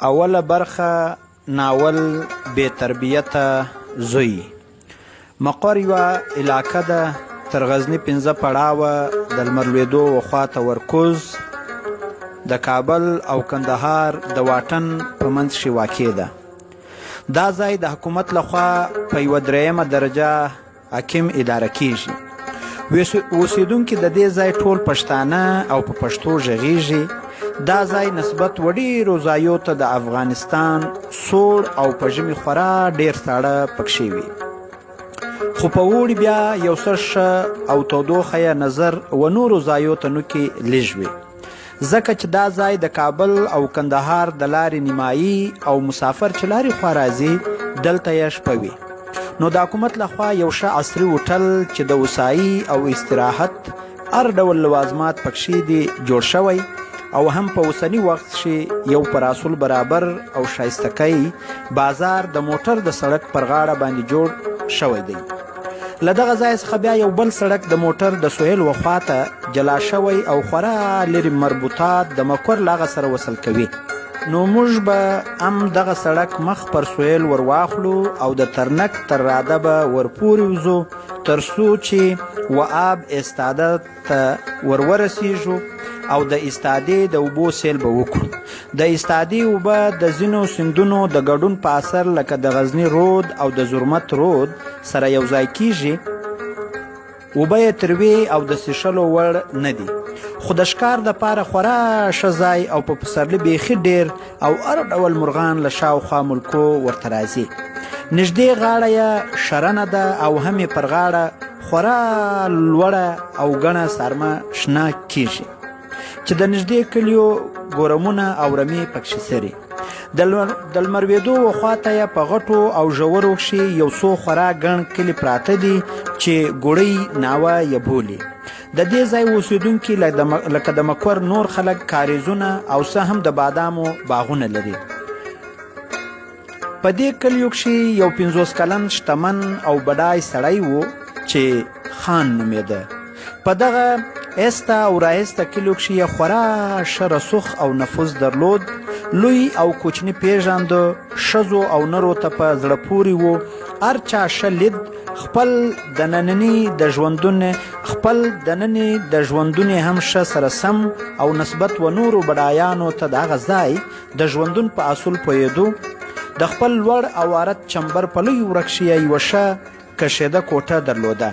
اوله برخه ناول بې تربیته زوی. مقر یوه علاقه ده تر غزني 15 پړاوه د لمر لوېدو وخواته ورکوز د کابل او کندهار د واټن په منځ کې واقع ده. دا ځای د حکومت لخوا په یوه درېیمه درجه حاکم اداره کیږي. اوسیدونکي د دې ځای ټول پښتانه او په پښتو غږیږي. دا ځای نسبت وډیرو ځایو ته د افغانستان سوړ او په ژمي خورا ډیر ساړه پکښې وي، خو په اوړي بیا یو څه ښه او تودوخه یې نظر و نورو ځایو ته نوکې لږ وي، ځکه چې دا ځای د کابل او کندهار د لارې نیمایي او مسافر چې لارې خوا راځي دلته یې شپه وي. نو د حکومت لخوا یو ښه عصري هوټل چې د وسایي او استراحت هر ډول لوازمات پکښې دي جوړ شوی او هم په اوسني وخت کې یو پر اصول برابر او شایستګۍ بازار د موټر د سړک پر غاړه باندې جوړ شوی دی. له دغه ځای څخه بیا یو بل سړک د موټر د سهیل وخواته جلا شوی او خورا لرې مربوطات د مکور له هغه سره وصل کوي. نو موږ به هم دغه سړک مخ پر سهیل ور واخلو او د ترنک تر راده به ورپورې وځو تر څو چې وآب استاده ته ورورسیږو او د استادې د اوبو سیل به وکړو. د استادې اوبه د ځینو سیندونو د ګډون په اثر لکه د غزني رود او د زرمت رود سره یو ځای کیږي. اوبه یې تروې او د څښلو وړ نه دي، خو د ښکار دپاره خورا ښه ځای او په پسرلي بیخي ډیر او هر ډول مرغان له شاوخوا ملکو ورته راځي. نږدې غاړه یې شرنه ده او هم یې پر غاړه خورا لوړه او ګڼه سرمه شنه کیږي چې د نږدې کلیو ګورمونه او رمې پکښې سري. د لمر لوېدو وخواته یې په غټو او ژورو کښې یو څو خورا ګڼ کلي پراته دي چې ګوړۍ ناوه یې بولي. د دې ځای اوسېدونکي لکه د مکور نور خلک کاریزونه او څه هم د بادامو باغونه لري. په دې کلیو کښې یو 50 کلن شتمن او بډای سړی و چې خان نومېده. په دغه ایسته او رایسته کلیو کښې یې خورا ښه رسوخ او نفوذ درلود. لوی او کوچني پیژانده، ښځو او نرو ته په زړه پورې و. هر چا ښه لید خپل د ننني د ژوندون هم ښه سره سم او نسبت و نورو بډایانو ته د هغه ځای د ژوندون په اصول پوهېدو. د خپل لوړ او عارت چمبر په لوی ورک کښې یوه ښه کشېده کوټه درلوده.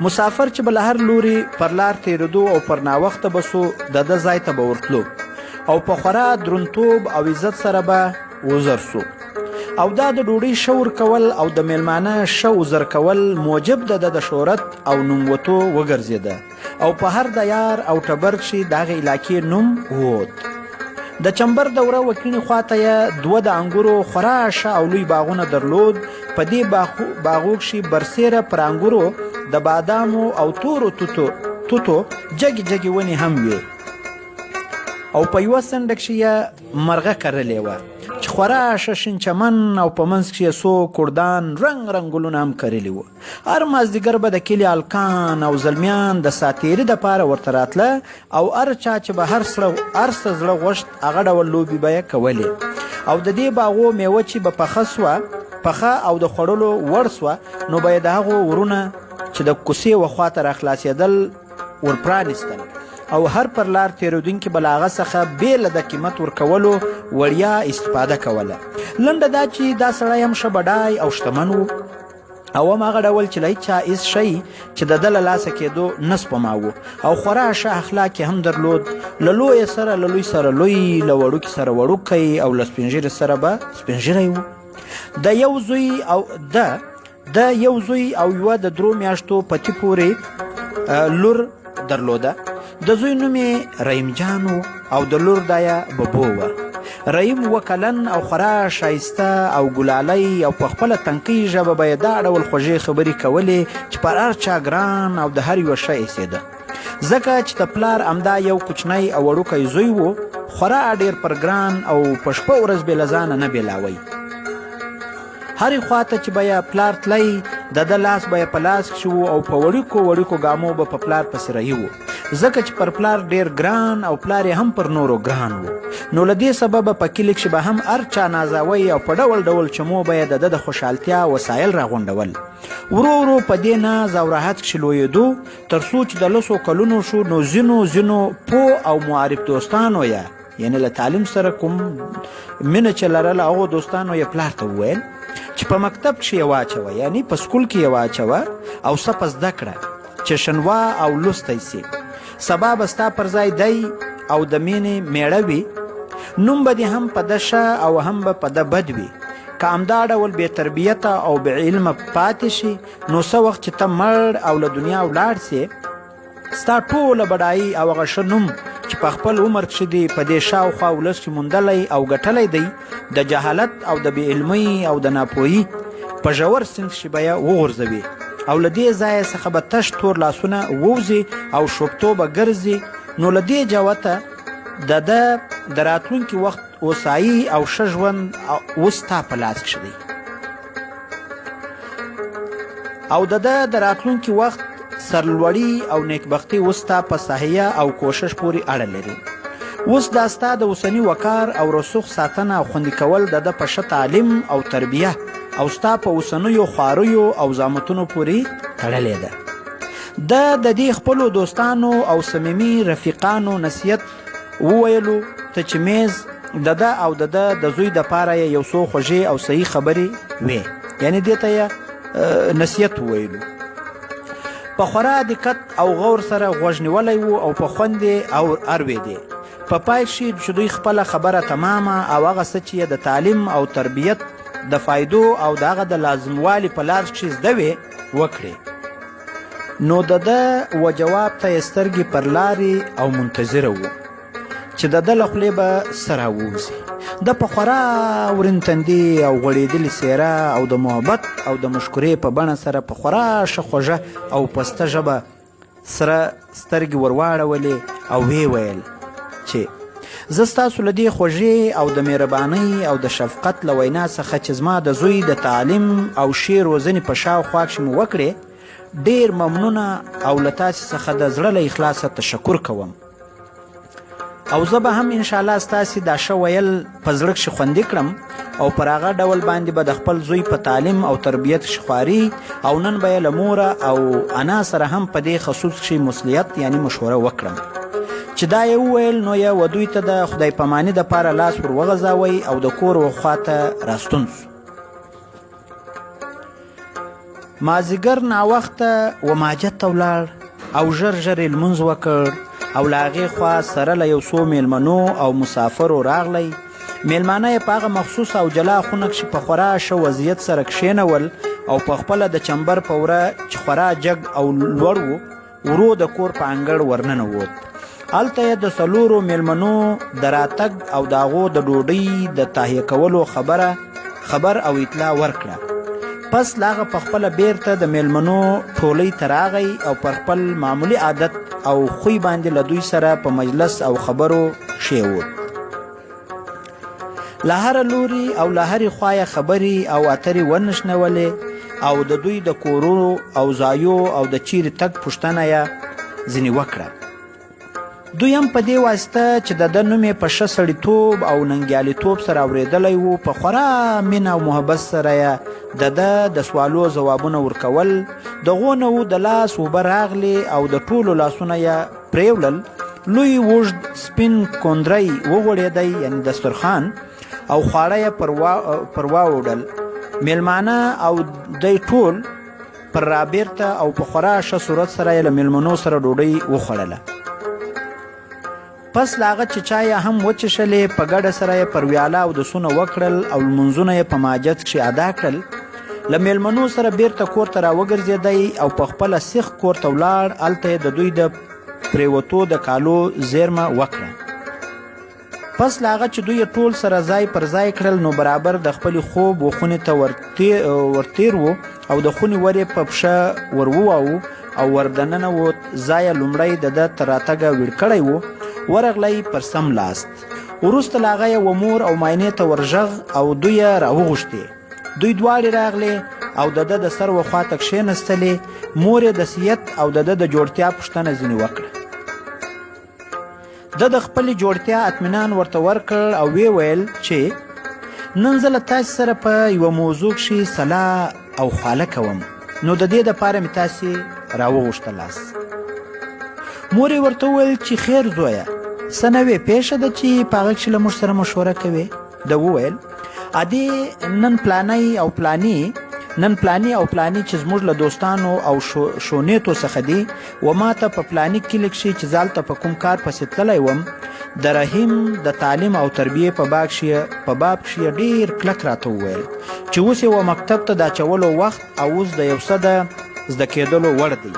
مسافر چې به له هر لوري پر لار تېرېدو او پر ناوخته به سو د ده ځای ته به ورتلو او په خورا درونتوب او عزت سره به وزر سو. او دا د ډوډۍ ښه ورکول او د میلمانه ښه وزر کول موجب د شهرت او نوموتو وګرځېده او په هر دیار او ټبر کښې د هغې علاقې نوم ووت. د چمبر دوره وکیڼې خواته یې 2 د انګورو خورا ښه او لوی باغونه درلود. په دې باغو کښې برسیره پر انګورو د بادامو او تورو توتو جګې جګې ونې هم وې او په یوه څنډه کښې یې مرغه کرلې وه چې خورا ښه شین چمن او په منځ کښې یې څو کردان رنګ رنګ ګلونه هم کرلي وو. هر مازدیګر به د کلي هلکان او زلمیان د ساتیري دپاره ورته راتله او هر چا چې به هر څه زړه غوښت هغه ډول لوبې به یې کولې. او د دې باغو میوه چې به پخه او د خوړلو وړ سوه نو به یې د هغو ورونه چې د کوڅې وخواته راخلاصېدل ورپرانیستل او هر پر لار تېرېدونکي به له هغه څخه بېله د قیمت ورکولو وړیا استفاده کوله. لنډه دا چې دا سړی هم ښه بډای او شتمن و او هم هغه ډول چې له هېچا هېڅ شی چې د ده له لاسه کېدو نه سپماوه او خورا ښه اخلاق هم درلود. له لوی سره لوی، له وړوکي سره وړوکی او له سپین ږیري سره به سپین ږیری و. د یو زوی او یوه د 3 میاشتو پتي پورې لور درلوده. د زوی نوم یې رحیم جان و او د لور دایه ببو وه. رحیم 2 کلن او خورا ښایسته او ګلالی او په خپله تنکۍ ژبه به یې دا ډول خوږې خبرې کولې چې پر هر چا ګران او د هر یوه ښه ایسېده. ځکه چې د پلار همدا یو کوچنی او وړوکی زوی و، خورا ډېر پر ګران او په شپه ورځ بې له ځانه نه بېلاوی. هرې خواته چې به یې پلار تلی د ده لاس به یې په لاس کښې و او په وړوکو ګامو به په پلار پسې رهي و. ځکه چې پر پلار ډیر ګران او پلار یې هم پر نورو ګران و. نو له دې سببه په کلي کښې به هم هر چا نازاوی او په ډول ډول چمو به یې د ده د خوشحالتیا وسایل راغونډول. ورو ورو په دې ناز او راحت کښې لویېدو تر څو چې د 10 کلونو شو. نو ځینو پوه او معارف دوستانو یعنې له تعلیم سره کوم مینه چې لرله هغو دوستانو یې پلار ته وویل چې په مکتب کښې یې واچوه، یعنې په سکول کې یې واچوه او سپه زده کړه چې شنوا او لوستی سي. سبا به ستا پر ځای دی او د مینې میړه وي، نوم به دې هم په ده ښه او هم به په ده بد وي. که همدا ډول بې تربیته او بې علمه پاتې شي نو څه وخت چې ته مړ او له دنیا ولاړ سې، ستا ټوله بډایي او هغه ښه نوم چې په خپل عمر کښې دې په دې شاوخوا ولس کښې موندلی او ګټلی دی، د جهالت او د بې علمۍ او د ناپوهي په ژور سیند کښې به یې وغورځوي او له دې ځایه څخه به تش تور لاسونه ووځي او شوکتو به ګرځي. نو له دې جوته د ده د راتلونکي وخت اوسایي او ښه ژوند اوس ستا په لاس کښې دی او د ده د راتلونکي وخت سرلوړي او نیکبختي اوس ستا په صحیه او کوشش پورې اړه لري. اوس دا ستا د اوسني وقار او رسوخ ساتنه او خوندي کول د ده په ښه تعلیم او تربیه او ستا په اوسنیو خواریو او زامتونو پورې تړلې ده. ده د دې خپلو دوستانو او صمیمي رفیقانو نصیحت وویلو ته چې میز د ده او د ده د زوی دپاره یې یو څو خوږې او صحیح خبرې وې، یعنې دې ته یې نصیحت وویلو. په خورا دقت او غور سره غوږ نیولی و او په خوند یې اورېدې. په پای کښې چې دوی خپله خبره تمامه او هغه څه چې یې د تعلیم او تربیت د فایدو او د هغه د لازموالي په لار کښې زده وې وکړې. نو د ده و جواب ته یې سترګې پر لارې او منتظره و چې د ده له خولې به څه راووځي. ده په خورا ورین تندي او غوړېدلې څېره او د محبت او د مشکورې په بڼه سره په خورا ښه خوږه او پسته ژبه سره سترګې ورواړولې او ویې ویل چې زه ستاسو له دې خوږې او د مهربانۍ او د شفقت له وینا څخه چې زما د زوی د تعلیم او ښې روزنې په شاوخوا کښې مو وکړې ډېر ممنونه او له تاسې څخه د زړه له اخلاصه تشکر کوم او زه به هم انشاءالله ستاسې دا ښه ویل په زړه کښې خوندي کړم او پر هغه ډول باندې به د خپل زوی په تعلیم او تربیت کښې خواري او نن به یې له موره او انا سره هم په دې خصوص کښې مصلیحت یعنې مشوره وکړم. چې دا یې وویل نو یې و دوی ته د خدای پاماني دپاره لاس ور وغځاوی او د کور وخوا ته راستون سو. مازدیګر ناوخته و ماجت ته ولاړ او ژر ژر یې لمونځ وکړ او له هغې خوا سره له یو څو میلمنو او مسافرو راغلی. میلمانه یې په هغه مخصوص او جلا خونه کښې په خورا ښه وضعیت سره کښېنول او په خپله د چمبر په وره چې خورا جګ او لوړ و ورو د کور په انګړ ورننوت. هلته یې د 4 میلمنو د راتګ او د هغو د ډوډۍ د تهیه کولو خبر او اطلاع ورکړه. پس له هغه په خپله بیرته د میلمنو ټولۍ ته راغی او پر خپل معمولي عادت او خوی باندې له دوی سره په مجلس او خبرو کښېوت. له هره لوري او له هرې خوا یې خبرې او اترې ونشنولې او د دوی د کورونو او ځایو او د چیرې تګ پوښتنه یې ځینې وکړه. دوی هم په دې واسطه چې د ده نوم یې په ښه سړیتوب او ننګیالیتوب سره اورېدلی و په خورا مینه او محبت سره یې د ده د سوالو ځوابونه ورکول. دغو نه و د لاس اوبه راغلې او د ټولو لاسونه یې پرېولل. لوی اوږد سپین کوندری وغوړېدی یعنې دسترخوان او خواړه یې پر واوډل. میلمانه او دی ټول پر رابیرته او په خورا ښه صورت سره یې له میلمنو سره ډوډۍ وخوړله. پس له هغه چې چای هم وچښلې په ګډه سره یې پر ویاله اودسونه وکړل او لمونځونه یې په ماجت کښې ادا کړل. له میلمنو سره بیرته کور ته راوګرځېدی او په خپله سیخ کور ته ولاړ. هلته یې د دوی د پرېوتو د کالو زیرمه وکړه. پس له هغه چې دوی ټول سره ځای پر ځای کړل نو برابر د خپلې خوب و خونې ته ورتیر و او د خونې ور یې په پښه ور وواهه او ور دننه ووت. ځای لومړی د ده تر راتګه ویړ کړی و. ورغلی پر سم لاست. وروسته له هغه یې و مور او ماینې ته ورغږ او دوی یې راوغوښتې. دوی دواړې راغلې او د ده د سر و خوا ته کښېنستلې. مور یې د صحت او د ده د جوړتیا پوښتنه ځینې وکړه. د خپلې جوړتیا اطمینان ورته ورکړ او ویې ویل چې نن زه له تاسې سره په یوه موضوع کښې سلا او خواله کوم، نو د دې دپاره مې تاسې راوغوښتلاست. مور یې ورته وویل چې خیر زویه، څه نوې پیښه ده چې په هغه کښې له موږ سره مشوره کوې؟ ده وویل ادې نن پلانی او پلانی چې زموږ له دوستانو او شونیتو څخه دي و ما ته په پلانی کلي کښې چې زه هلته په کوم کار پسې تللی وم د رحیم د تعلیم او تربیې په باب کښې ډېر کلک راته وویل چې اوس یې و مکتب ته د اچولو وخت او اوس د یو څه د زده کېدلو وړ دی،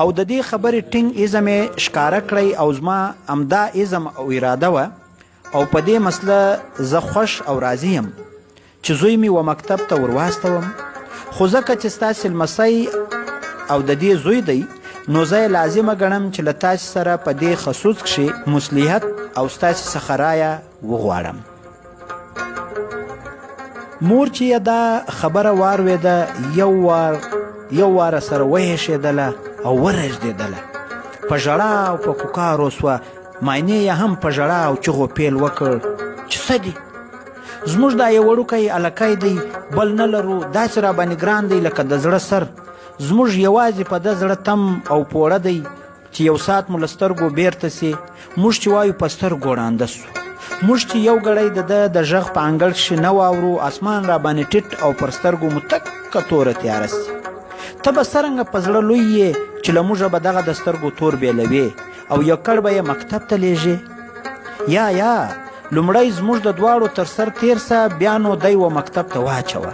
او د دې خبرې ټینګ ایزم یې ښکاره کړی او زما همدا ایزم او اراده وه او په دې مسله زه خوښ او راضي یم چې زوی مې و مکتب ته ورواستوم، خو ځکه چې ستاسې لمسی او د دې زوی دی نو زه یې لازمه ګڼم چې له تاسې سره په دې خصوص کښې مصلحت او ستاسې څخه رایه وغواړم. مور چې یې دا خبره واورېده یو واره سره وهېښېدله او ورژدېدله، په ژړا او په کوکارو سوه. ماینې یې هم په ژړا او چغو پیل وکړ چې څه دي، زموږ دا یو وړوکی هلکی دی، بل نه لرو، داسې راباندې ګران دی لکه د زړه سر، زموږ یوازې په ده زړه تم او پوړه دی چې یو ساعت مو له سترګو بیرته سي، موږ چې وایو په سترګو ړانده سو، موږ چې یو ګړی د ده د غږ په انګړ کښې نه واورو، اسمان راباندې ټیټ او پر سترګو مو تکه توره تیاره سي. ته به څرنګه په زړه لوی یې چې له موږه به دغه د سترګو تور بیلوې او یو کړ به یې مکتب ته لیږې؟ یا لومړی زموږ د دواړو تر سر تیر سه، بیا نو دی و مکتب ته واچوه،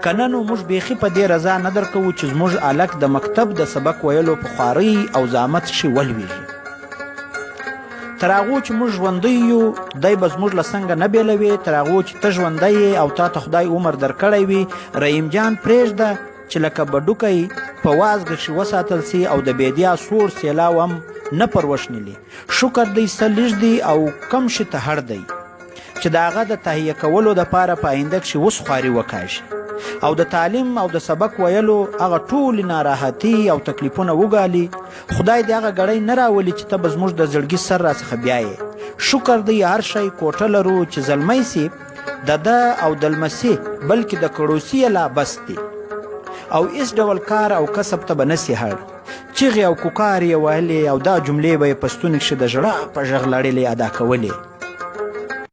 که نه نو موږ بیخي په دې رضا نه درکوو چې زموږ هلک د مکتب د سبق ویلو په خوارۍ او زحمت کښې ولویږي. تر هغو چې موږ ژوندی یو دی به زموږ له څنګه نه بیلوي، تر هغو چې ته ژوندی یې او تا ته خدای عمر درکړی وي، رحیم جان پرېږده چې لکه بډوکی په وازګه کښې وساتل سي او د بیدیا سوړ سیلاو هم نه پروشنلي. شکر دی څه لږ دی او کم شي ته هړ دی چې د هغه د تهیه کولو دپاره په آینده کښې اوس خواري وکاږي او د تعلیم او د سبق ویلو هغه ټولې ناراحتي او تکلیفونه وګالي. خدای دې هغه ګړی نه راولي چې ته به زموږ د زړګي سر راڅخه بیایې. شکر دی هر شی کوټه لرو چې زلمی سي د ده او د لمسي بلکې د کړوسي لا بس دی او هیڅ ډول کار او کسب ته به نه سي هړ. چغې او کوکار یې وهلې او دا جملې به یې په ستوني کښې د ژړا په غږ لړلې ادا کولې.